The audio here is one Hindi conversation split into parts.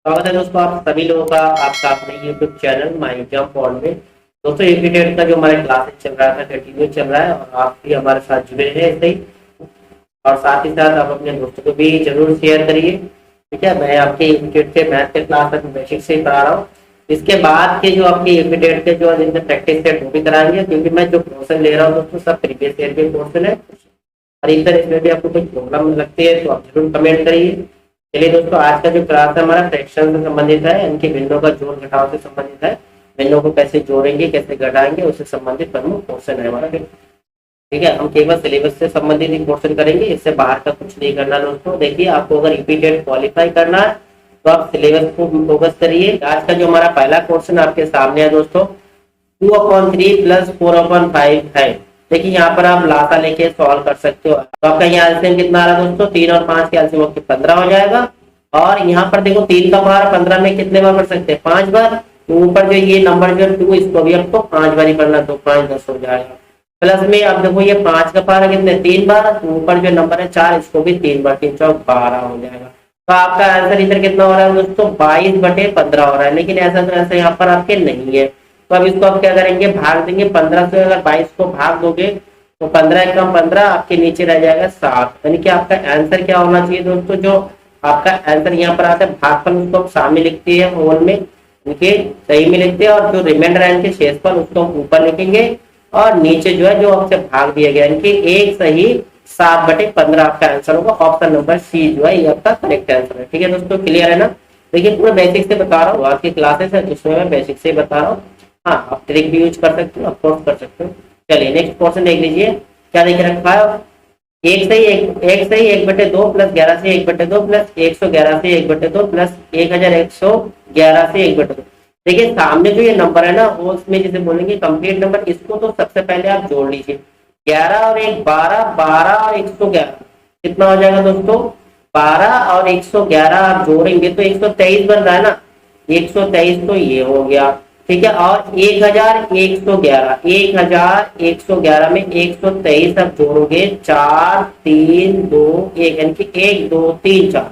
स्वागत है दोस्तों आप सभी लोगों का आपका अपने YouTube channel my jump on में। दोस्तों एपीटेट का जो हमारा क्लासेस चल रहा है कंटिन्यू चल रहा है और आप भी हमारे साथ जुड़े हैं ऐसे ही। और साथ ही साथ आप अपने दोस्तों को भी जरूर शेयर करिए। ठीक है, मैं आपके एपीटेट के मैथ के क्लास तक बेसिक से ही पढ़ा रहा हूँ। इसके बाद के जो आपके एपीटेट के जो जिनसे प्रैक्टिस सेट वो भी कराएंगे, क्योंकि मैं जो क्वेश्चन ले रहा हूँ दोस्तों सब प्रीवियस ईयर के क्वेश्चन है। और इस तरह इसमें भी आपको कोई प्रॉब्लम लगती है तो आप जरूर कमेंट करिए। चलिए दोस्तों, आज का जो क्लास है हमारा फ्रैक्शन से संबंधित है, इनके भिन्नों का जोड़ घटाव से संबंधित है। भिन्नों को कैसे जोड़ेंगे कैसे घटाएंगे उससे संबंधित प्रमुख क्वेश्चन है हमारा। ठीक है, हम केवल सिलेबस से संबंधित ही क्वेश्चन करेंगे, इससे बाहर का कुछ नहीं करना दोस्तों। देखिए, आपको अगर रिपीटेड क्वालिफाई करना है तो आप सिलेबस को फोकस करिए। आज का जो हमारा पहला क्वेश्चन आपके सामने है दोस्तों, 2/3 प्लस 4/5 है। देखिए यहाँ पर आप लासा लेके सॉल्व कर सकते हो। तो आपका यहाँ एलसीएम कितना आ रहा है दोस्तों, 3 और 5 के एलसीएम आपके 15 हो जाएगा। और यहाँ पर देखो 3 का बार 15 में कितने बार पढ़ सकते हैं, 5 बार। तो ऊपर जो ये नंबर जो 2 इसको भी आपको 5 बार ही पढ़ना, तो 5 10 हो जाएगा। प्लस में अब देखो ये 5 का पारा कितने 3 बार, तो ऊपर जो नंबर है 4 इसको भी 3 बार, 3 चौक 12 हो जाएगा। तो आपका आंसर इधर कितना हो रहा है दोस्तों, 22/15 हो रहा है। लेकिन ऐसा तो ऐसा यहाँ पर आपके नहीं है, तो अब इसको आप क्या करेंगे, भाग देंगे 15 से। अगर 22 को भाग दोगे तो 15 कम 15 आपके नीचे रह जाएगा 7। यानी कि आपका आंसर क्या होना चाहिए दोस्तों, जो आपका आंसर यहाँ पर आता है भागफल उसको हम सामने लिखते हैं होल में, इनके सही में लिखते हैं। और जो रिमाइंडर है इनके शेषफल उसको हम ऊपर लिखेंगे और नीचे जो है जो आपसे भाग दिया गया इनके एक सही 7/15 आपका आंसर होगा। ऑप्शन नंबर सी जो है ये आपका करेक्ट आंसर है। ठीक है दोस्तों, क्लियर है ना। देखिए पूरा बेसिक से बता रहा हूँ, आज की क्लासेस है जिसमें मैं बेसिक से बता रहा हूँ। हाँ, आप ट्रिक भी यूज कर सकते हो, अफकोर्स कर सकते हो। चलिए नेक्स्ट क्वेश्चन देख लीजिए, क्या देख रखा है। 1/2 प्लस 11 से 1/2 प्लस 111 से 1/2 प्लस 1111 से 1/2। देखिए सामने जो ये नंबर है ना वो उसमें जिसे बोलेंगे कंप्लीट नंबर, इसको तो सबसे पहले आप जोड़ लीजिए। 11 और 1 12, 12 और 111 कितना हो जाएगा दोस्तों, 12 और 111 आप जोड़ेंगे तो 123 बन रहा है ना। 123 तो ये हो गया, ठीक है। और 1111 1111 में 123 आप जोड़ोगे 4 3 2 1, यानी कि 1 2 3 4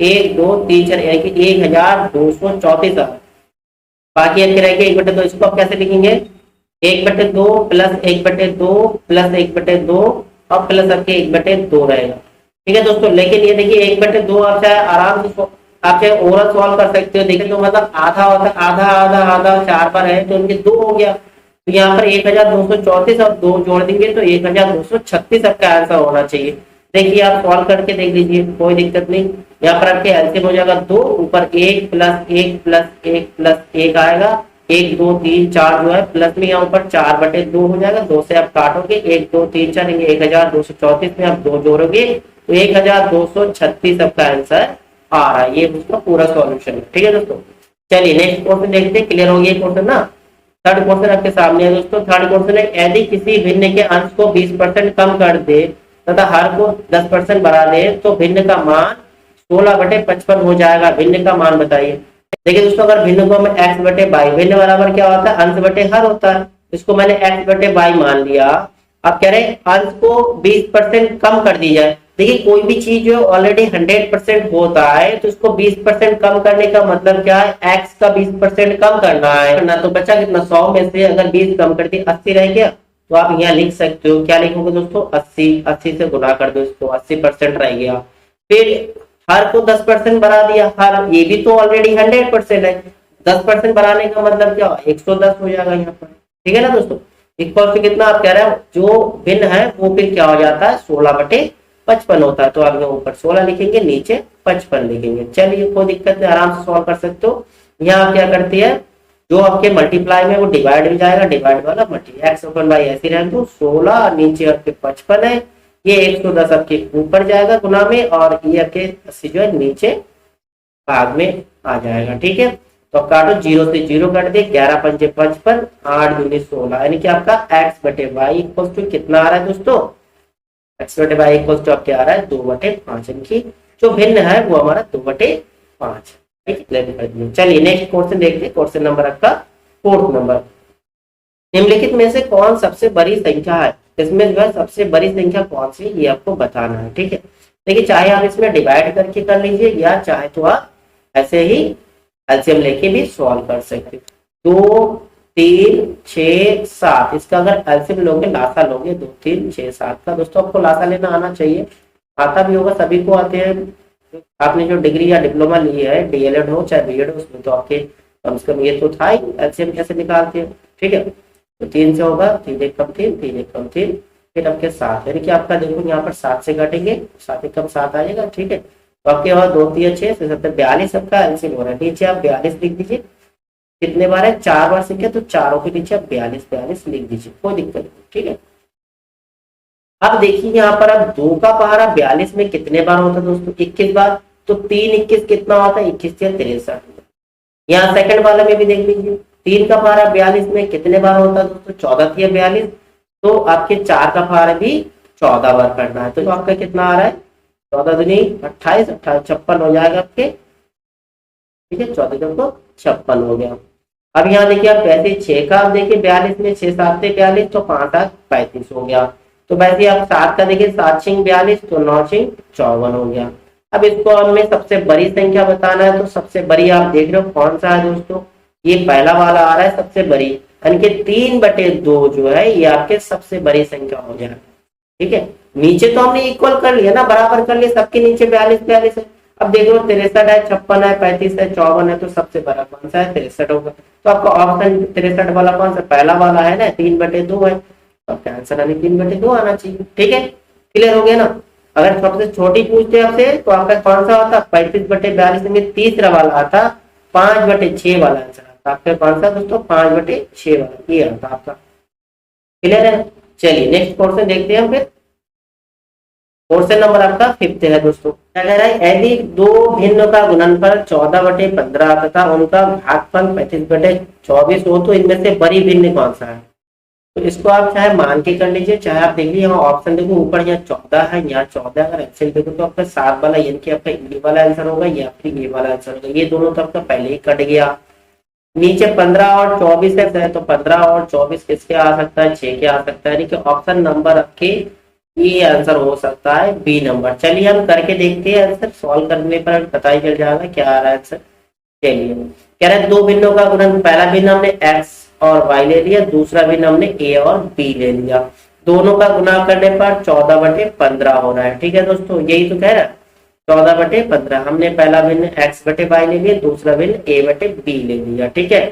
1 2 3 4, यानी कि 1234। बाकी आपके रह गए 1/2, इसको आप कैसे लिखेंगे, 1/2 प्लस 1/2 प्लस 1/2 और प्लस आपके 1/2 रहेगा। ठीक है दोस्तों, लेकिन ये देखिए 1/2 आप चाहे आराम से आप चाहे ओरल सॉल्व कर सकते हो। देखिए तो मतलब आधा होता है, आधा आधा आधा 4 बार है तो इनके 2 हो गया। तो यहाँ पर 1234 और 2 जोड़ देंगे तो 1236 आपका आंसर होना चाहिए। देखिए आप सॉल्व करके देख लीजिए, कोई दिक्कत नहीं। यहाँ पर आपके एलसीएम हो जाएगा 2, ऊपर 1 प्लस 1 प्लस 1 प्लस 1 आएगा, 1 2 3 4 जो है प्लस में यहाँ ऊपर 4/2 हो जाएगा। 2 से आप काटोगे 1 2 3 4, 1234 में आप 2 जोड़ोगे तो 1236 आपका आंसर आ रहा है। ये उसका पूरा सॉल्यूशन है। ठीक है दोस्तों, चलिए नेक्स्ट क्वेश्चन देखते हैं। क्लियर हो गया क्वेश्चन ना। थर्ड क्वेश्चन आपके सामने है दोस्तों। थर्ड क्वेश्चन है, यदि किसी भिन्न के अंश को 20% कम कर दे तथा हर को 10% बढ़ा दे तो भिन्न का मान 16/55 हो जाएगा। भिन्न का मान बताइए। देखिए दोस्तों, अगर भिन्न को हमें x/y, भिन्न बराबर क्या होता है, अंश बटे हर होता है। इसको मैंने x/y मान लिया। अब कह रहे अंश को 20% कम कर दी जाए। देखिए कोई भी चीज जो ऑलरेडी 100% होता है तो उसको 20% कम करने का मतलब क्या है, x का 20% कम करना है ना। तो बचा कितना, 100 में से अगर 20 कम कर दिए 80 रह गया। तो आप यहाँ लिख सकते हो, क्या लिखोगे दोस्तों, 80 से गुणा कर दो इसको, 80% रह गया। फिर हर को 10% बढ़ा दिया, हर ये भी तो ऑलरेडी 100% है। 10% बढ़ाने का मतलब क्या, 110 हो जाएगा यहाँ पर। ठीक है ना दोस्तों, इक्वल से कितना आप कह रहे हो, जो भिन्न है वो फिर क्या हो जाता है 16/55 होता है। तो आप ऊपर 16 लिखेंगे, नीचे 55 लिखेंगे। चलिए कोई दिक्कत नहीं, आराम से सॉल्व कर सकते हो। यहाँ आप क्या करती है, जो आपके मल्टीप्लाई में वो डिवाइड में जाएगा, डिवाइड वाला मल्टीप्लाई, x/y ऐसे रहने दो। 16 नीचे आपके 55 है, ये 110 आपके ऊपर जाएगा गुना में, और ये आपके 80 जो है नीचे भाग में आ जाएगा। ठीक है, तो काटो, 0 से 0 काट दे, 11 पंजे 55, 8 दूनी 16, यानी कि आपका x/y इक्वल टू कितना आ रहा है दोस्तों, x/y इक्वल टू आपके आ रहा है 2/5, यानी कि जो भिन्न है वो हमारा 2/5। चलिए नेक्स्ट क्वेश्चन देखते हैं। क्वेश्चन नंबर आपका 4th नंबर, निम्नलिखित में से कौन सबसे बड़ी संख्या है। इसमें जो है सबसे बड़ी संख्या कौन सी, ये आपको बताना है। ठीक है, देखिए चाहे आप इसमें डिवाइड करके कर लीजिए या चाहे तो आप ऐसे ही एलसीएम लेके भी सॉल्व कर सकते हो। 2 3 6 7, इसका अगर एलसीएम लोगे, लासा लोगे 2 3 6 7 का, दोस्तों आपको लासा लेना आना चाहिए, आता भी होगा, सभी को आते हैं। आपने जो डिग्री या डिप्लोमा ली है, डीएलएड हो चाहे बीएड हो, उसमें तो आपके कम से कम ये तो था ही एलसीएम कैसे निकालते हैं। ठीक है, तो 3 से होगा, 3 1 कम 3, 3 1 कम 3, फिर आपके 7, यानी कि आपका देखो यहाँ पर 7 से घटेंगे, 7 1 कम 7 आ जाएगा। ठीक है, तो आपके पास 2 3 6 से 7 42 आपका एलसीएम हो रहा है। नीचे आप 42 लिख दीजिए, कितने बार है, 4 बार सीखे, तो चारों के नीचे आप 42 42 लिख दीजिए, कोई दिक्कत नहीं। ठीक है, अब देखिए यहाँ पर अब 2 का पहाड़ा 42 में कितने बार होता है दोस्तों, 21 बार, तो 3 21 कितना होता है, 21 या 63। यहाँ सेकंड वाले में भी देख लीजिए, 3 का पहाड़ा 42 में कितने बार होता है दोस्तों, 14 या 42, तो आपके 4 का पहाड़ा भी 14 बार करना है, तो आपका कितना आ रहा है, 14 दूनी 28, 28 56 हो जाएगा आपके। ठीक है, 14 को 56 हो गया। अब यहाँ देखिए आप वैसे 6 का, आप देखिए 42 में 6 7 से 42, तो 5 7 35 हो गया। तो वैसे आप 7 का देखिए 7 6 42, तो 9 6 54 हो गया। अब इसको हमें सबसे बड़ी संख्या बताना है, तो सबसे बड़ी आप देख रहे हो कौन सा है दोस्तों, ये पहला वाला आ रहा है सबसे बड़ी, यानी कि 3/2 जो है ये आपके सबसे बड़ी संख्या हो जाएगा। ठीक है, नीचे तो हमने इक्वल कर लिया ना, बराबर कर लिया, सबके नीचे 42 42 है। अब देख लो 63 है, 56 है, 35 है, 54 है, तो सबसे बड़ा कौन सा है, 63 होगा। तो आपका ऑप्शन 63 वाला कौन सा, पहला वाला है ना, 3/2 है, तो आपका आंसर आने 3/2 आना चाहिए। ठीक है, क्लियर हो गया ना। अगर सबसे छोटी पूछते आपसे तो आपका कौन सा होता, 35/42 में तीसरा वाला आता 5/6 वाला आंसर आता, आपका कौन सा दोस्तों, 5/6 वाला ये आता आपका। क्लियर है, चलिए नेक्स्ट क्वेश्चन देखते हैं हम फिर। क्वेश्चन नंबर आपका 5th है दोस्तों, क्या कह रहा है, यदि दो भिन्न का गुणनफल 14/15 तथा उनका भागफल 35/24 हो तो इनमें से बड़ी भिन्न कौन सा है। तो इसको आप चाहे मान के कर लीजिए, चाहे आप देखिए यहाँ ऑप्शन देखो, ऊपर यहाँ 14 है, यहाँ 14, अगर एलसीएम देखो तो आपका 7 वाला, यानी कि आपका ये वाला आंसर होगा या फिर ये वाला आंसर होगा, ये दोनों तो आपका पहले ही कट गया। नीचे 15 और 24 है, तो 15 और 24 किसके आ सकता है, 6 के आ सकता है, यानी कि ऑप्शन नंबर आपके ये आंसर हो सकता है बी नंबर। चलिए हम करके देखते हैं, आंसर सॉल्व करने पर पता ही चल जाएगा क्या आ रहा है आंसर। चलिए कह रहे हैं दो भिन्नों का गुणन, पहला भिन्न हमने एक्स और वाई ले लिया, दूसरा भिन्न हमने ए और बी ले लिया, दोनों का गुना करने पर 14/15 हो रहा है। ठीक है दोस्तों, यही तो कह रहा है 14/15, हमने पहला भिन्न x/y ले लिया, दूसरा भिन्न a/b ले लिया। ठीक है,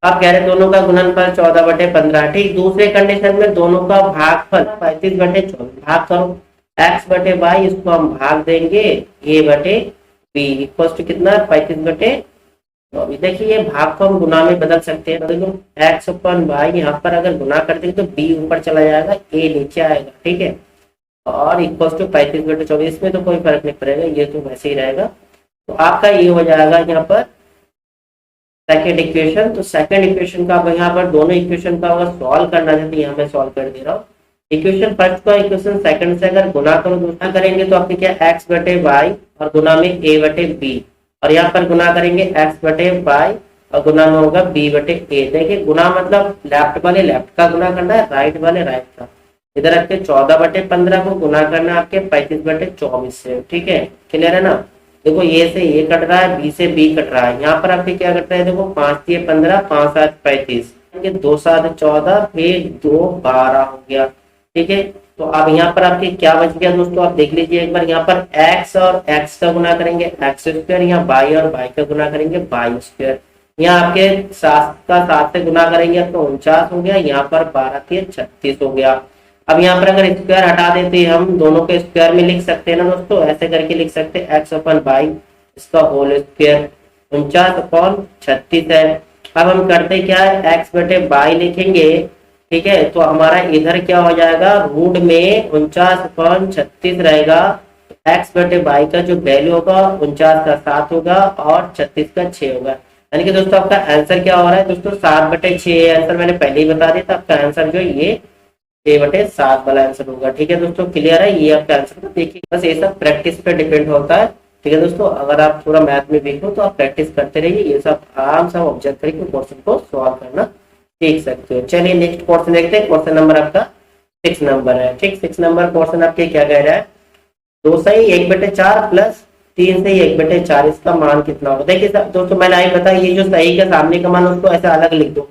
अब कह रहे दोनों का गुणनफल 14/15। ठीक, दूसरे कंडीशन में दोनों का भागफल 35/24, भाग करो x/y, इसको हम भाग देंगे a/b इक्वल टू कितना, 35/24। देखिए ये भाग को हम गुना में बदल सकते हैं, देखो x/y यहाँ पर अगर गुना कर देंगे तो b ऊपर चला जाएगा, a नीचे आएगा। ठीक है, और इक्वल टू 35/24 में तो कोई फर्क नहीं पड़ेगा, ये तो वैसे ही रहेगा। तो आपका ये हो जाएगा यहाँ पर सेकेंड इक्वेशन। तो सेकेंड इक्वेशन का यहाँ पर दोनों इक्वेशन का अगर सॉल्व करना चाहते हैं, यहाँ मैं सॉल्व कर दे रहा हूँ। इक्वेशन फर्स्ट का इक्वेशन सेकंड से अगर गुना करो, दूसरा करेंगे तो आपके क्या x/y और गुना में a/b, और यहाँ पर गुना करेंगे x/y और गुना में होगा b/a। देखिए गुना मतलब लेफ्ट वाले लेफ्ट का गुना करना है, राइट वाले राइट का। इधर आपके 14/15 को गुना करना है आपके 35/24 से। ठीक है, क्लियर है ना। देखो ये से ये कट रहा है, बी से बी कट रहा है, यहाँ पर आपके क्या कट रहा है, देखो 5 3 15, 5 7 35, 2 7 14, फिर 2 12 हो गया। ठीक है, तो अब यहाँ पर आपके क्या बच गया दोस्तों, आप देख लीजिए एक बार, यहाँ पर x और x का गुना करेंगे x², यहाँ y और y का गुना करेंगे y², यहाँ आपके 7 का 7 से गुना करेंगे आपको 49 हो गया, यहाँ पर 12 3 36 हो गया। अब यहाँ पर अगर स्क्वायर हटा देते हैं हम, दोनों के स्क्वायर में लिख सकते हैं ना दोस्तों, ऐसे करके लिख सकते हैं x/y इसका होल स्क्वायर 49/36 है। अब हम करते क्या है, x/y लिखेंगे। ठीक है, तो हमारा इधर क्या हो जाएगा, रूट में 49/36 रहेगा, x/y का जो वैल्यू होगा 49 का 7 होगा और 36 का 6 होगा। यानी कि दोस्तों आपका आंसर क्या हो रहा है दोस्तों, 7/6 आंसर मैंने पहले ही बता दिया था, आपका आंसर जो ये 6/7 वाला आंसर होगा। ठीक है दोस्तों, क्लियर है, ये आपका आंसर। देखिए बस ये सब प्रैक्टिस पे डिपेंड होता है। ठीक है दोस्तों, अगर आप थोड़ा मैथ में वीक हो तो आप प्रैक्टिस करते रहिए, ये सब आराम से ऑब्जर्व करके क्वेश्चन को सॉल्व करना सीख सकते हो। चलिए नेक्स्ट क्वेश्चन देखते हैं, क्वेश्चन नंबर आपका 6 नंबर है। ठीक, 6 नंबर क्वेश्चन आपके क्या कह रहा है, 2 सही 1/4 प्लस 3 से 1/4 इसका मान कितना होगा। देखिए दोस्तों मैंने आई बताया, ये जो सही के सामने का मान उसको ऐसे अलग लिख दो,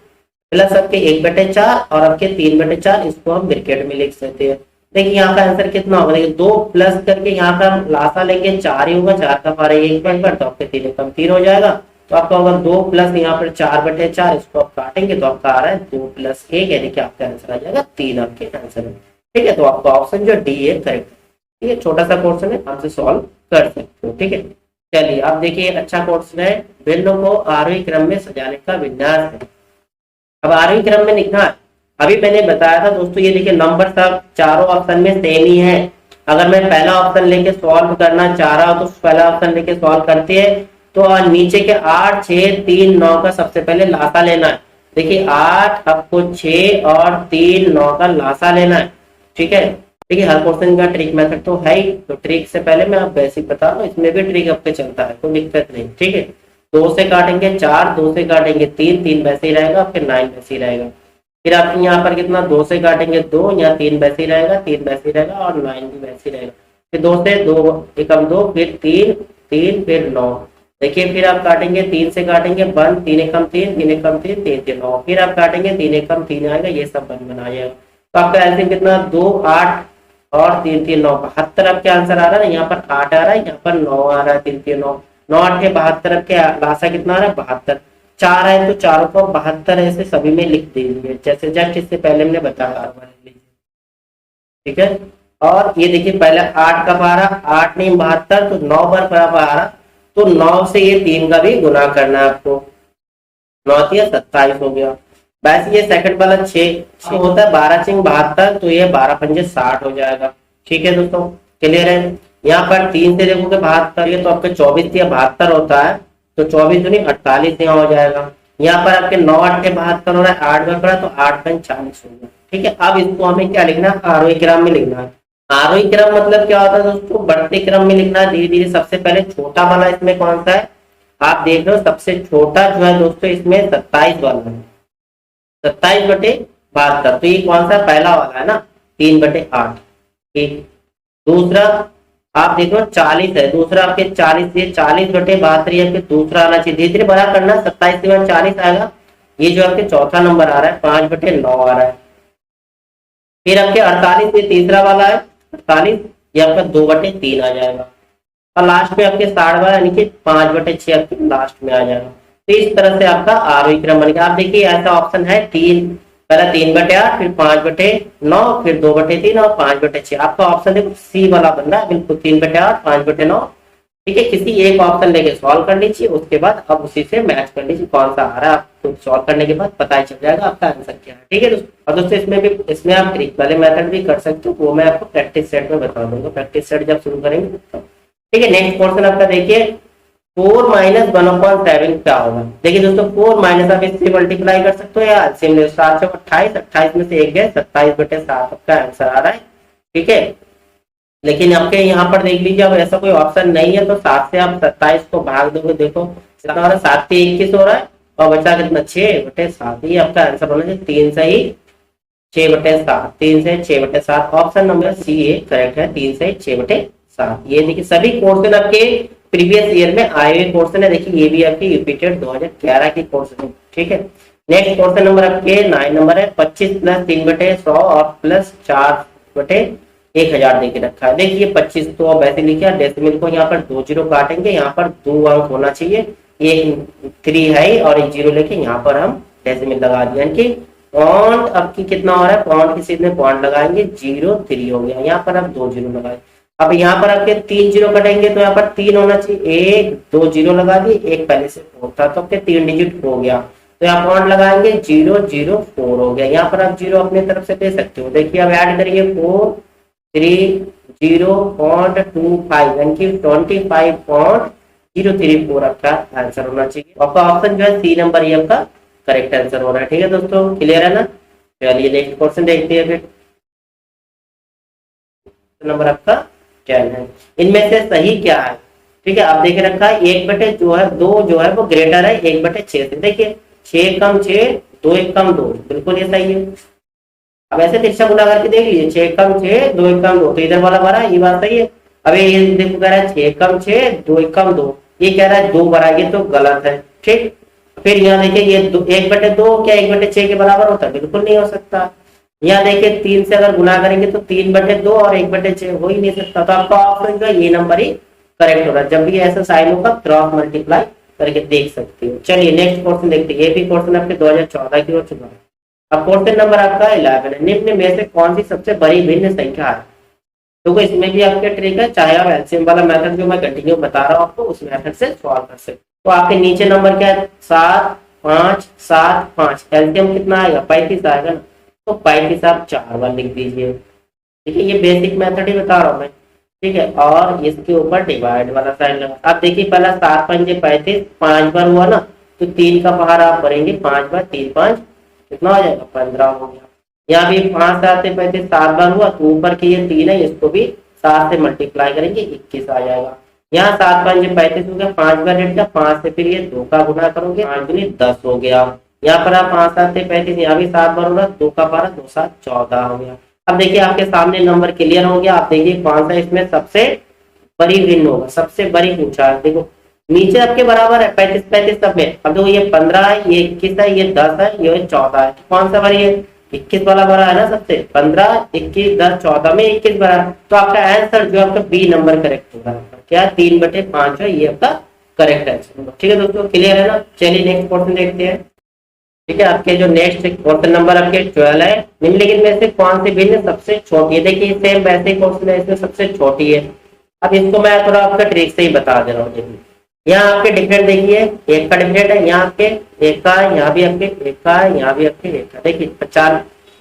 प्लस आपके 1/4 और आपके 3/4, इसको हम ब्रैकेट में लिख सकते हैं। देखिए यहाँ का आंसर कितना होगा, देखिए 2 प्लस करके यहाँ का हम लासा लेंगे 4 ही होगा, 4 का पारा 1 पॉइंट पर, तो आपके 3 कम 3 हो जाएगा। तो आपका होगा 2 प्लस यहाँ पर 4/4, इसको आप काटेंगे तो आपका आ रहा है 2 + 1, यानी कि आपका आंसर आ जाएगा 3 आपके आंसर है। ठीक है, तो आपका ऑप्शन जो डी है करेक्ट। ठीक है, छोटा सा क्वेश्चन है, आपसे सॉल्व कर सकते हो। ठीक है, चलिए आप देखिए अच्छा क्वेश्चन है, भिन्नों को आरोही क्रम में सजाने का विन्यास है। अब आरोही क्रम में लिखना है, अभी मैंने बताया था दोस्तों, ये देखिए नंबर सब चारों ऑप्शन में सेम ही है। अगर मैं पहला ऑप्शन लेके सॉल्व करना चाह रहा हूं तो पहला ऑप्शन लेके सॉल्व करते हैं, तो नीचे के 8, 6, 3, 9 का सबसे पहले लासा लेना है। देखिए 8 आपको 6 और 3, 9 का लासा लेना है। ठीक है, देखिए हर क्वेश्चन का ट्रिक मेथड तो है ही, तो ट्रिक से पहले मैं आप बेसिक बता रहा हूँ, इसमें भी ट्रिक आपके चलता है, कोई दिक्कत नहीं। ठीक है, 2 से काटेंगे 4, 2 से काटेंगे 3, 3 वैसे ही रहेगा, फिर 9 वैसे ही रहेगा। फिर आपके यहाँ पर कितना, 2 से काटेंगे 2, यहाँ 3 वैसे ही रहेगा, 3 वैसे ही रहेगा, और 9 भी वैसे ही रहेगा। फिर 2 से 2 एकम 2, फिर 3, 3, फिर 9। देखिए फिर आप काटेंगे 3 से काटेंगे 1, 3 एकम 3, 3 एकम 3, 3 3 9, फिर आप काटेंगे 3 एकम 3 आएगा, ये सब 1 बना जाएगा। तो आपका एलसीएम कितना, 2, 8 और 3 3 9, 72 आपके आंसर आ रहा है। यहाँ पर 8 आ रहा है, यहाँ पर 9 आ रहा है, 3 3 9, 9 8 72 आपके लासा कितना आ रहा है, 72। 4 है तो चारों को 72 ऐसे सभी में लिख दीजिए, जैसे जस्ट इससे पहले हमने बताया। ठीक है, और ये देखिए पहले 8 का पारा, 8 नहीं 72, तो 9 बार पारा, तो 9 से ये 3 का भी गुना करना है आपको, 9 27 हो गया। वैसे ये सेकंड वाला 6 होता है, 12 6 72, तो ये 12 पंजे 60 हो जाएगा। ठीक है दोस्तों, क्लियर है। यहाँ पर 3 से देखोगे 72, ये तो आपके 24 या 72 होता है, तो 24 दूनी 48 यहाँ हो जाएगा। यहाँ पर आपके 9 8 72 हो रहा है, 8 बार पड़ा तो 8 पंज 40 हो गया। ठीक है, अब इसको हमें क्या लिखना है, आरोही क्रम में लिखना है। आरोही क्रम मतलब क्या होता है दोस्तों, बढ़ते क्रम में लिखना है धीरे धीरे। सबसे पहले छोटा वाला इसमें कौन सा है, आप देख रहे हो सबसे छोटा जो है दोस्तों इसमें 27 वाला है, 27/72, तो ये कौन सा पहला वाला है ना, 3/8। ठीक, दूसरा आप देखो 40 है, दूसरा आपके 40, ये 40/72 ये आपके दूसरा आना चाहिए, धीरे धीरे बड़ा करना, 27 के बाद 40 आएगा। ये जो आपके चौथा नंबर आ रहा है 5/9 आ रहा है। फिर आपके 48 ये तीसरा वाला है, 48 ये आपका 2/3 आ जाएगा, और लास्ट में आपके 60 वाला यानी कि 5/6 आपके लास्ट में आ जाएगा। तो इस तरह से आपका आरोही क्रम बनेगा। आप देखिए ऐसा ऑप्शन है 3, पहला 3/8, फिर 5/9, फिर 2/3 और 5/6। आपका ऑप्शन देखो सी वाला बन रहा है बिल्कुल, 3/8, 5/9। ठीक है, किसी एक ऑप्शन लेके सॉल्व कर लीजिए, उसके बाद अब उसी से मैच कर लीजिए कौन सा आ रहा है, आपको सॉल्व करने के बाद पता ही चल जाएगा आपका आंसर क्या है। ठीक है दोस्तों, और दोस्तों इसमें आप ट्रिक वाले मेथड भी कर सकते हो, वो मैं आपको प्रैक्टिस सेट में बता दूंगा, प्रैक्टिस सेट जब शुरू करेंगे। ठीक है, नेक्स्ट क्वेश्चन आपका देखिए 4 - 1/7 क्या होगा। देखिए दोस्तों 4 माइनस आप इससे मल्टीप्लाई कर सकते हो या एलसीएम ले, 7 से 28, 28 में से 1 गए, 27/7 आपका आंसर आ रहा है। ठीक है, लेकिन आपके यहाँ पर देख लीजिए अब ऐसा कोई ऑप्शन नहीं है, तो 7 से आप 27 को भाग दोगे, देखो कितना हो रहा है, 7 से 21 हो रहा है, और बचा कितना 6/7, ये आपका आंसर होना चाहिए। 3 से ही 6/7, 3 से 6/7, option number C A correct है, 3 से 6/7। ये देखिए सभी क्वेश्चन आपके प्रीवियस ईयर में आए हुए क्वेश्चन है, देखिए ये भी आपके रिपीटेड 2011 की क्वेश्चन है। ठीक है, नेक्स्ट क्वेश्चन नंबर आपके 9 नंबर है, 25 + 3/100 और प्लस 4/1000 देके रखा है। देखिए 25 तो अब ऐसे लिखा, डेसिमल को यहाँ पर 2 जीरो काटेंगे, यहाँ पर 2 अंक होना चाहिए, ये 3 है और एक जीरो लेके यहाँ पर हम डेसिमल लगा दिया, यानी कि पॉइंट आपकी कितना हो रहा है, पॉइंट के सीधे पॉइंट लगाएंगे 0 3 हो गया, यहाँ पर आप 2 जीरो लगाए। अब यहाँ पर आपके 3 जीरो कटेंगे तो यहाँ पर 3 होना चाहिए, 1 2 जीरो लगा दिए, एक पहले से 4 था तो आपके 3 डिजिट हो गया, तो यहाँ पॉइंट लगाएंगे 0 0 4 हो गया। यहाँ पर आप जीरो अपने तरफ से दे सकते हो। देखिए अब ऐड करिए 4 3 0.25 यानी कि 25.034 आपका आंसर होना चाहिए। आपका ऑप्शन जो है सी नंबर ये आपका करेक्ट आंसर हो रहा है। ठीक है दोस्तों, क्लियर है ना। चलिए नेक्स्ट क्वेश्चन देखते हैं। फिर नंबर आपका 10 है, इनमें से सही क्या है। ठीक है, आप देख रखा है 1/2 जो है वो ग्रेटर है 1/6 से। देखिए 6 कम 6, 2 1 कम 2, बिल्कुल ये सही है। अब ऐसे तिरछा गुना करके देख लीजिए, 6 कम 6, 2 1 कम 2, तो इधर वाला 12, ये बात सही है। अभी ये देखो कह रहा है 6 कम 6 2 कम 2, ये कह रहा है 2 बराबर, ये तो गलत है। ठीक, फिर यहाँ देखिए ये 1/2 क्या 1/6 के बराबर होता है? बिल्कुल नहीं हो सकता। यहाँ देखिए 3 से अगर गुना करेंगे तो 3/2 और 1/6 हो ही नहीं सकता, तो आपका ऑप्शन का ये नंबर ही करेक्ट होगा। जब भी ऐसा साइन होगा क्रॉस मल्टीप्लाई करके देख सकते हो। चलिए नेक्स्ट क्वेश्चन देखते हैं, ये भी क्वेश्चन आपके 2014 की हो चुका है। अब क्वेश्चन नंबर आपका 11 है, निम्न में से कौन सी सबसे बड़ी भिन्न संख्या है? तो इसमें भी आपके ट्रिक है, चाहे आप एलसीएम वाला मेथड जो मैं कंटिन्यू बता रहा हूँ आपको उस मेथड से सॉल्व कर सकते। तो आपके नीचे नंबर क्या है? 7 5 7 5, एलसीएम कितना आएगा? 35 आएगा ना, तो 35 आप 4 बार लिख दीजिए। ठीक है, ये बेसिक मेथड ही बता रहा हूँ मैं। ठीक है, और इसके ऊपर डिवाइड वाला साइन लगा। अब देखिए पहला 7 5 35, 5 बार हुआ ना, तो 3 का पहाड़ आप भरेंगे, 5 बार 3 5 कितना हो जाएगा? 15 हो गया। यहाँ भी 5 7 से 35 7 बार हुआ, तो ऊपर की ये 3 है, इसको भी 7 से मल्टीप्लाई करेंगे 21 आ जाएगा। यहाँ 7 5 35 हो गया, 5 बार रेट का 5 से फिर ये 2 का गुना करोगे, 5 दूनी 10 हो गया। यहाँ पर आप 5 7 से 35, यहाँ भी 7 बार होगा, 2 का 12 2 7 14 हो गया। अब देखिए आपके सामने नंबर क्लियर हो गया। आप देखिए कौन सा इसमें सबसे बड़ी भिन्न होगा, सबसे बड़ी पूछा है। देखो नीचे आपके बराबर है 35 35 सब में। अब देखो ये 15 है, ये 21 है, ये 10 है, ये 14 है, कौन सा बड़ी है? 21 वाला बड़ा है ना सबसे। 15 21 10 14 में 21 बड़ा है, तो आपका आंसर जो आपका बी नंबर करेक्ट होगा। क्या 3/5 है, ये आपका करेक्ट आंसर। ठीक है दोस्तों, क्लियर है ना? चलिए नेक्स्ट क्वेश्चन देखते हैं। ठीक है, आपके जो नेक्स्ट क्वेश्चन नंबर आपके 12 है, निम्नलिखित में से कौन सी भिन्न सबसे छोटी है? देखिए सेम वैसे क्वेश्चन है, इसमें सबसे छोटी है। अब इसको मैं थोड़ा आपका ट्रिक से ही बता दे रहा हूँ। देखिए यहाँ आपके डिफरेंट देखिए, एक का डिफरेंट है, यहाँ आपके एक का है, यहाँ भी आपके एक का है, यहाँ भी आपके एक का। देखिए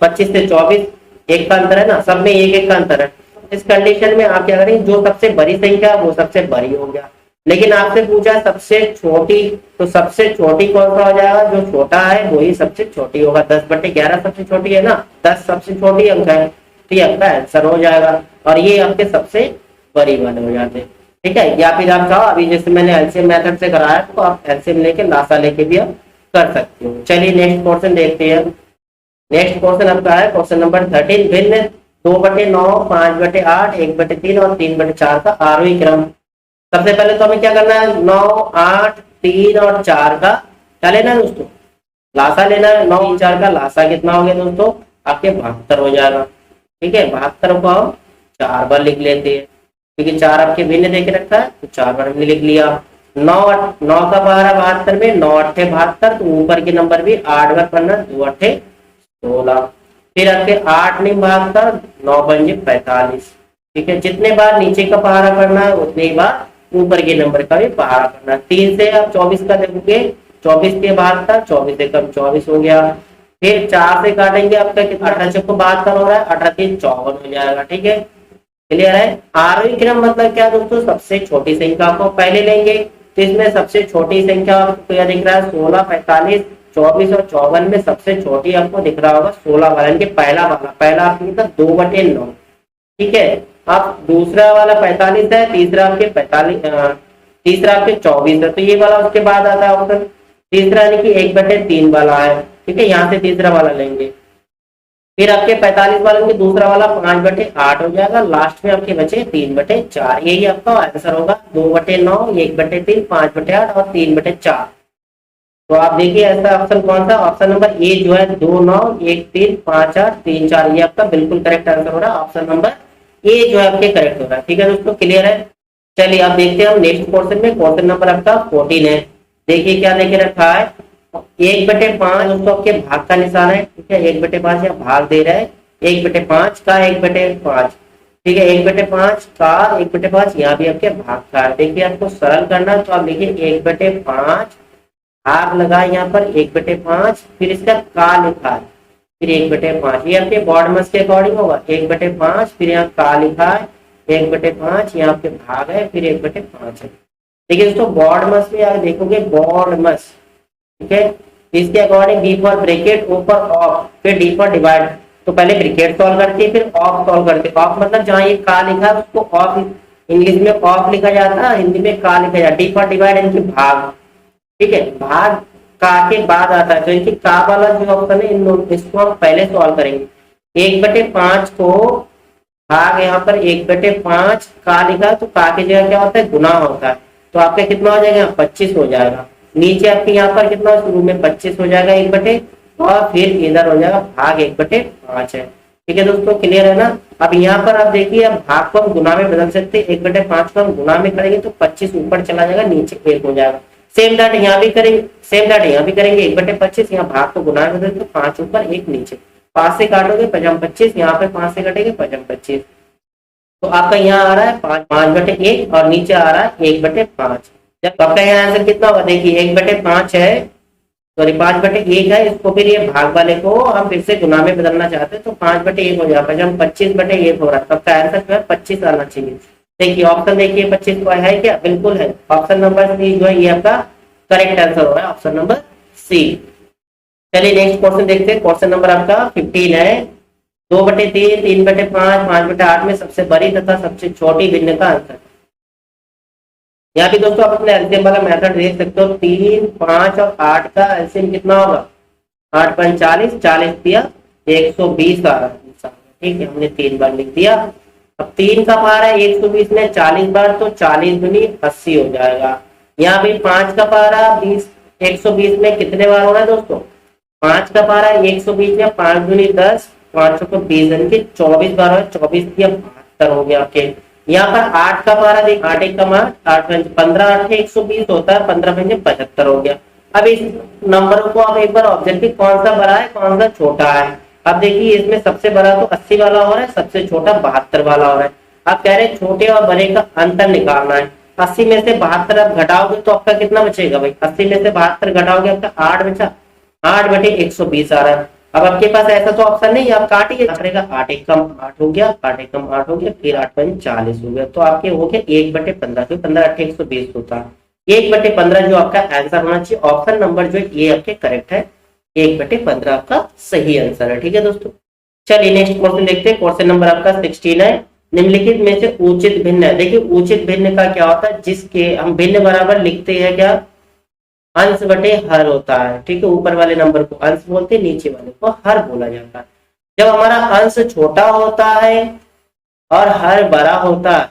25 से 24 एक का अंतर है ना, सब में एक एक का अंतर है। इस कंडीशन में आप क्या करेंगे, जो सबसे बड़ी संख्या वो सबसे बड़ी हो गया। लेकिन आपसे पूछा सबसे छोटी, तो सबसे छोटी कौन सा हो जाएगा? जो छोटा है वही सबसे छोटी होगा। 10/11 सबसे छोटी है ना, 10 सबसे छोटी अंक है, तो ये आपका आंसर हो जाएगा। और ये आपके सबसे बड़ी वाले हो जाते हैं। ठीक है, या फिर आप चाहो अभी जैसे मैंने एलसीएम मेथड से कराया, तो आप एलसीएम लेके लासा लेके भी आप कर सकते हो। चलिए नेक्स्ट क्वेश्चन देखते हैं। नेक्स्ट क्वेश्चन आपका है क्वेश्चन नंबर 13, भिन्न 2/9 5/8 1/3 और 3/4 का आरोही क्रम। सबसे पहले तो हमें क्या करना है, 9 8 3 और 4 का क्या लेना है दोस्तों? लासा लेना है। 9 4 का लासा कितना हो गया दोस्तों? आपके 72 हो जाएगा। ठीक है, 72 को हम 4 बार लिख लेते हैं, क्योंकि 4 आपके भिन्न देके रखा है, तो 4 बार हमने लिख लिया। 9 का 12 72 में 9 8 72, तो ऊपर के नंबर भी 8 बार पढ़ना, 2 8 16। फिर आपके 8 नहीं 72, 9 पंजे 45। ठीक है, जितने बार नीचे का पहाड़ा पढ़ना है उतने ही बार ऊपर के नंबर का भी पहाड़ा पढ़ना है। 3 से आप 24 का देखोगे, 24 के 72, 24 से कम 24 हो गया। फिर 4 से काटेंगे, आपका कितना? 18 को 72 हो रहा है, 18 3 54 हो जाएगा। ठीक है, क्लियर है? आरोही क्रम मतलब क्या दोस्तों? सबसे छोटी संख्या को पहले लेंगे, तो इसमें सबसे छोटी संख्या आपको क्या दिख रहा है? 16 45 24 और 54 में सबसे छोटी आपको दिख रहा होगा 16 वाला, यानी कि पहला वाला। पहला आपके मतलब 2/9। ठीक है, अब दूसरा वाला 45 है, तीसरा आपके 45 तीसरा आपके 24 है, तो ये वाला उसके बाद आता है ऑप्शन। तीसरा यानी कि 1/3 वाला है। ठीक है, यहाँ से तीसरा वाला लेंगे। फिर आपके 45 वाले में दूसरा वाला 5/8 हो जाएगा। लास्ट में आपके बचे 3/4। यही आपका आंसर होगा। 2/9 1/3 5/8 और 3/4। तो आप देखिए ऐसा ऑप्शन कौन सा? ऑप्शन नंबर ए जो है 2 9 1 3 5 8 3 4, ये आपका बिल्कुल करेक्ट आंसर हो रहा है। ऑप्शन नंबर ए जो है आपके करेक्ट हो रहा है। ठीक है दोस्तों, क्लियर है? चलिए अब देखते हैं हम नेक्स्ट क्वेश्चन में। क्वेश्चन नंबर आपका 14 है। देखिए क्या देखे रखा है, 1/5 दोस्तों आपके भाग का निशान है। ठीक है, 1/5 यहाँ भाग दे रहा है, 1/5 का 1/5। ठीक है, 1/5 का 1/5 यहाँ भी आपके भाग का है। देखिए आपको सरल करना, तो आप देखिए 1/5 भाग लगा यहाँ पर 1/5, फिर इसका का लिखा है, फिर 1/5। ये आपके बॉर्ड मस के अकॉर्डिंग होगा। 1/5 फिर यहाँ का लिखा है, 1/5 यहाँ पे भाग है, फिर 1/5 है। देखिए दोस्तों बॉर्ड मस में आप देखोगे बॉर्ड मस। ठीक है, इसके according D for bracket, O for of, फिर डी फॉर डिवाइड। तो पहले ब्रैकेट सॉल्व करते हैं, फिर ऑफ सॉल्व करते हैं। ऑफ मतलब जहाँ ये का लिखा है उसको ऑफ, इंग्लिश में ऑफ लिखा जाता है, हिंदी में का लिखा जाता है। डी फॉर डिवाइड यानी भाग। ठीक है, भाग का के बाद आता है, तो इनकी का वाला जो ऑप्शन है, इन इसको हम पहले सॉल्व करेंगे। 1/5 को भाग यहाँ पर 1/5 का लिखा, तो का की जगह क्या होता है, गुना होता है, तो आपका कितना हो जाएगा, 25 हो जाएगा। नीचे आपके यहाँ पर कितना शुरू में 25 हो जाएगा 1/, और फिर इधर हो जाएगा भाग 1/5 है। ठीक है दोस्तों, क्लियर है ना। अब यहाँ पर आप देखिए, अब भाग को हम गुना में बदल सकते हैं, 1/5 को हम गुना में करेंगे तो 25 ऊपर चला जाएगा, नीचे 1 हो जाएगा। सेम दैट यहाँ भी करेंगे, सेम दैट यहाँ भी करेंगे, 1/25 यहाँ भाग को गुना में बदल, तो 5 ऊपर 1 नीचे, 5 से काटोगे 5×25, यहाँ पे 5 से कटेंगे 5×25, तो आपका यहाँ आ रहा है 5/1 और नीचे आ रहा है 1/5। जब आपका यहाँ आंसर कितना होगा, देखिए 1/5 है, सॉरी 5/1 है, इसको फिर ये भाग वाले को हम फिर से गुना में बदलना चाहते हैं तो 5/1 हो जाएगा, जब 25/1 हो रहा है, तो आपका आंसर जो है 25 आना चाहिए। देखिए ऑप्शन देखिए 25 को है क्या, बिल्कुल है, ऑप्शन नंबर सी जो है ये आपका करेक्ट आंसर हो रहा है, ऑप्शन नंबर सी। चलिए नेक्स्ट क्वेश्चन देखते हैं, क्वेश्चन नंबर आपका 15 है। 2/3, 3/5, 5/8 में सबसे बड़ी तथा सबसे छोटी भिन्न का आंसर। यहाँ भी दोस्तों आप अपने एलसीएम वाला मेथड देख सकते हो, 3, 5 और 8 का एलसीएम कितना होगा, 8×5 = 40 दिया, 120 आ रहा है। ठीक है, हमने 3 बार लिख दिया। अब 3 का पारा है 120 में 40 बार, तो 40 दूनी 80 हो जाएगा। यहाँ भी 5 का पारा 120 में कितने बार हो रहा है दोस्तों, 5 का पारा 120 में 5 दूनी 10, 5 को 20 यानी कि 24 बार है, 24 दिया 72 हो गया आपके। यहाँ पर 8 का पारा देख, 8 1 का मान 8 15 8 120 होता है, 15 75 हो गया। अब इस नंबर को आप एक बार ऑब्जर्व की, कौन सा बड़ा है कौन सा छोटा है। अब देखिए इसमें सबसे बड़ा तो 80 वाला हो रहा है, सबसे छोटा 72 वाला हो रहा है। आप कह रहे हैं छोटे और बड़े का अंतर निकालना है। 80 में से 72 आप घटाओगे तो आपका कितना बचेगा भाई, 80 में से 72 घटाओगे आपका 8 बचा, 8/120 आ रहा है। अब आपके पास ऐसा तो ऑप्शन नहीं, आप काटिए, 8 1 कम 8 हो गया, 8 1 कम 8 हो गया, फिर 8×5 40 हो गया, तो आपके हो गया 1/15, क्योंकि 15 8 120 होता है, 1/15 जो आपका आंसर होना चाहिए। ऑप्शन नंबर जो ये आपके करेक्ट है, 1/15 आपका सही आंसर है। ठीक है दोस्तों, चलिए नेक्स्ट क्वेश्चन देखते हैं, क्वेश्चन नंबर आपका 16 है। निम्नलिखित में से उचित भिन्न है। देखिए उचित भिन्न का क्या होता है, जिसके हम भिन्न बराबर लिखते हैं क्या, अंश बटे हर होता है। ठीक है, ऊपर वाले नंबर को अंश बोलते हैं, नीचे वाले को हर बोला जाता है। जब हमारा अंश छोटा होता है और हर बड़ा होता है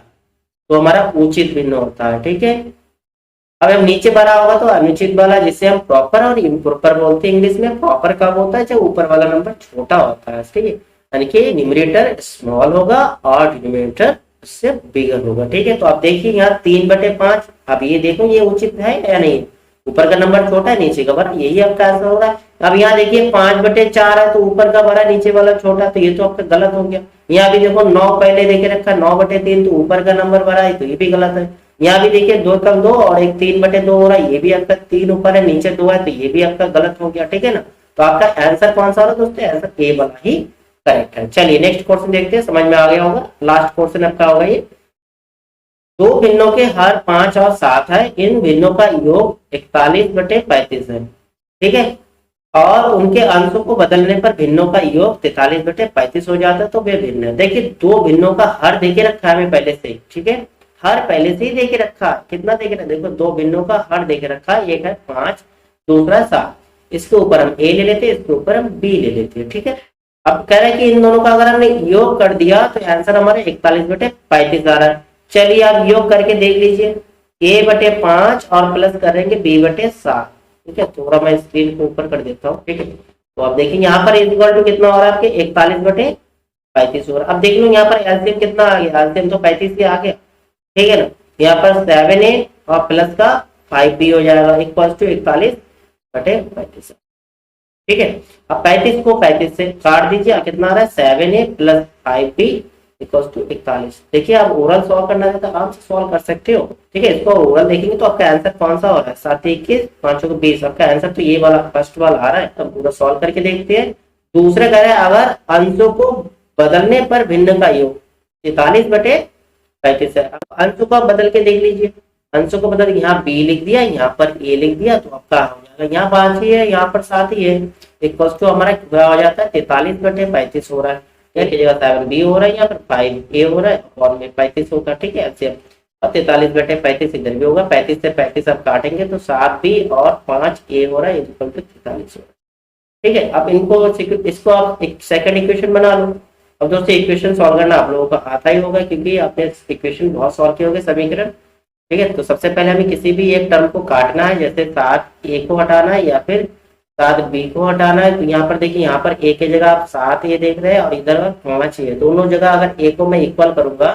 तो हमारा उचित भिन्न होता है। ठीक है, अब हम नीचे बड़ा होगा तो अनुचित वाला, जिसे हम प्रॉपर और इम्प्रॉपर बोलते हैं इंग्लिश में। प्रॉपर कब होता है, जब ऊपर वाला नंबर छोटा होता है, ठीक है, यानी कि न्यूमरेटर स्मॉल होगा और डिनोमिनेटर उससे बिगर होगा। ठीक है, तो आप देखिए यहाँ 3/5, अब ये देखो ये उचित है या नहीं, ऊपर का नंबर छोटा है नीचे का बड़ा, यही आपका आंसर हो रहा है। अब यहाँ देखिए 5/4 है, तो ऊपर का बड़ा नीचे वाला छोटा, तो ये तो आपका गलत हो गया। यहाँ भी देखो 9 पहले देके रखा, 9/3, तो ऊपर का नंबर बड़ा है, तो ये भी गलत है। यहाँ भी देखिए 2 कम 2 और एक 3/2 हो रहा है, ये भी आपका 3 ऊपर है नीचे 2 है, तो ये भी आपका गलत हो गया। ठीक है ना, तो आपका आंसर कौन सा हो रहा है दोस्तों, आंसर ए वाला ही करेक्ट है। चलिए नेक्स्ट क्वेश्चन देखते हैं, समझ में आ गया होगा। लास्ट क्वेश्चन आपका होगा ये, 2 भिन्नों के हर 5 और 7 है, इन भिन्नों का योग 41/35 है। ठीक है, और उनके अंशों को बदलने पर भिन्नों का योग 43/35 हो जाता है, तो वे भिन्न है। देखिए 2 भिन्नों का हर देके रखा है हमें पहले से ही। ठीक है, हर पहले से ही देके रखा है, कितना देके रखा, देखो 2 भिन्नों का हर देके रखा है, एक है 5 दूसरा 7, इसके ऊपर हम ए ले लेते हैं, इसके ऊपर हम बी ले लेते हैं। ठीक है, अब कह रहे हैं कि इन दोनों का अगर हमने योग कर दिया तो आंसर हमारे 41/35 आ रहा है। चलिए आप योग करके देख लीजिए, a/5 और प्लस करेंगे b/7। ठीक है, थोड़ा मैं स्क्रीन को ऊपर कर देता हूँ। ठीक है, तो अब देखिए यहाँ पर इक्वल टू कितना हो रहा है आपके 41/35 हो रहा है। अब देख लो यहाँ पर एलसीएम कितना आ गया, एलसीएम तो 35 ही आ गया। ठीक है ना, यहाँ पर 7a और प्लस का 5b हो जाएगा, इक्वल टू 41/35। ठीक है, अब 35 को 35 से काट दीजिए, कितना आ रहा है 7a plus 5b equals to 41। देखिए आप ओरल सॉल्व करना है तो आराम से सॉल्व कर सकते हो। ठीक है, इसको ओरल देखेंगे तो आपका आंसर कौन सा हो रहा है, 7 21 5 को 20, आपका आंसर तो ये वाला फर्स्ट वाला आ रहा है। तब पूरा सॉल्व करके देखते हैं। दूसरा कह रहे हैं अगर अंशों को बदलने पर भिन्न का योग 43/35 है। अंशों को बदल के देख लीजिए, अंशों को बदल, यहाँ बी लिख दिया, यहाँ पर ए लिख दिया, तो आपका हो जाएगा यहाँ 5 ही है, यहाँ पर 7 ही है, इक्वल्स टू हमारा क्या हो जाता है 43/35 हो रहा है। की जगह 7b हो रहा है, यहाँ पर 5a हो रहा है और में 35 होगा। ठीक है, एलसीएम और 43/35 इधर भी होगा, 35 से 35 आप काटेंगे तो 7b और 5a हो रहा है, इक्वल टू 43 हो रहा है। ठीक है, अब इसको आप एक सेकंड इक्वेशन बना लो। अब दोस्तों इक्वेशन सॉल्व करना आप लोगों को आता ही होगा, क्योंकि आपने इक्वेशन बहुत सॉल्व किए होंगे समीकरण। ठीक है, तो सबसे पहले हमें किसी भी एक टर्म को काटना है, जैसे 7a को हटाना है या फिर 7b को हटाना है। तो यहाँ पर देखिए, यहाँ पर a की जगह आप 7a देख रहे हैं और इधर 5a, दोनों जगह अगर a को मैं इक्वल करूंगा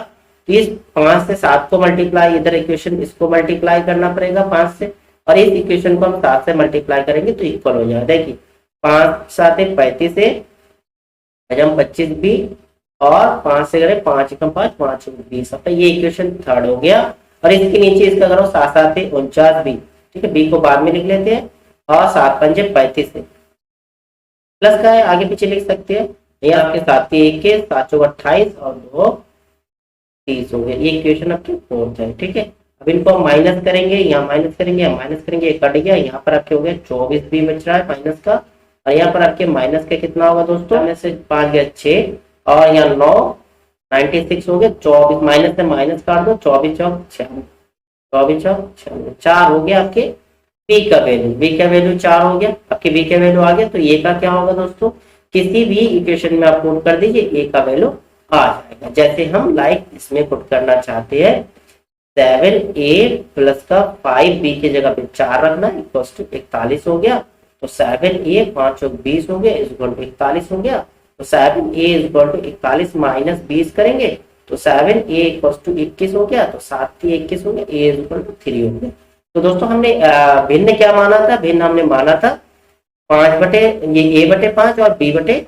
तो इस 5 से 7 को मल्टीप्लाई, इधर इक्वेशन इसको मल्टीप्लाई करना पड़ेगा 5 से, और इस इक्वेशन को हम 7 से मल्टीप्लाई करेंगे तो इक्वल हो जाएगा। देखिए 5 7 35 से हम 25b, और 5 से करें 5 एकम 5 5 20, अब ये इक्वेशन थर्ड हो गया। और इसके नीचे इसका करो 7 7 49 बी, ठीक है, बी को बाद में लिख लेते हैं, और 7 पंजे 35 से प्लस का है, आगे पीछे लिख सकते हैं। ये आपके 7 21, 7 चौक 28 और 2 30 हो गया। ये इक्वेशन आपके फोर्थ है। ठीक है, अब इनको हम माइनस करेंगे, यहाँ माइनस करेंगे, यहाँ माइनस करेंगे, ये कट गया, यहाँ पर आपके हो गया 24 भी बच रहा है माइनस का, और यहाँ पर आपके माइनस का कितना होगा दोस्तों, माइनस से 5 गया 6, और यहाँ 9 96 हो गया, 24 माइनस से माइनस काट दो, 24 चौक 96, 24 चौक 96, 4 हो गया आपके बी का वैल्यू। बी का वैल्यू 4 हो गया, आपके बी का वैल्यू आ गया। तो ए का क्या होगा दोस्तों, किसी भी इक्वेशन में आप पुट कर दीजिए, ए का वैल्यू आ जाएगा। जैसे हम लाइक इसमें पुट करना चाहते हैं 7a प्लस का 5b की जगह पे 4 रखना इक्वल टू 41 हो गया। तो 7a 5 चौक 20 हो गया इक्वल टू 41 हो गया। तो 7a इक्वल टू 41 माइनस 20 करेंगे तो 7a इक्वल टू 21 हो गया। तो 7 21 हो गया, a इक्वल टू 3 हो गया। तो दोस्तों हमने भिन्न क्या माना था, भिन्न हमने माना था 5 बटे ये a बटे 5 और b बटे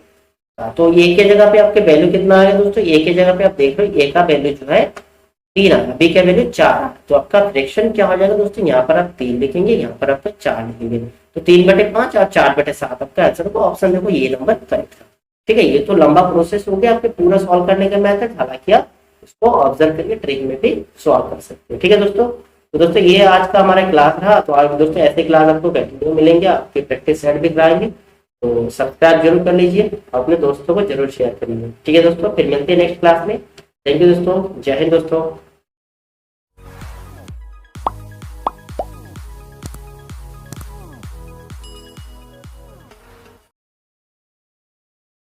7। तो a की जगह पे आपके वैल्यू कितना आएगा दोस्तों, a की जगह पे आप देख रहे हो a का वैल्यू जो है 3 आएगा, b का वैल्यू 4 आएगा। तो आपका फ्रैक्शन क्या हो जाएगा दोस्तों, यहाँ पर आप 3 लिखेंगे, यहाँ पर आप 4 लिखेंगे। तो 3 बटे 5 और 4 बटे 7 आपका आंसर होगा। ऑप्शन देखो ये नंबर करेक्ट है। ठीक है, ये तो लंबा प्रोसेस हो गया आपके पूरा सॉल्व करने का मेथड, हालांकि आप इसको ऑब्जर्व करके ट्रिक में भी सॉल्व कर सकते हैं। ठीक है दोस्तों, तो दोस्तों ये आज का हमारा क्लास रहा। तो आज दोस्तों ऐसे क्लास आपको कंटिन्यू मिलेंगे, आपके प्रैक्टिस सेट भी कराएंगे। तो सब्सक्राइब जरूर कर लीजिए, अपने दोस्तों को जरूर शेयर करिए। ठीक है दोस्तों, फिर मिलते हैं नेक्स्ट क्लास में। थैंक यू दोस्तों, जय हिंद दोस्तों।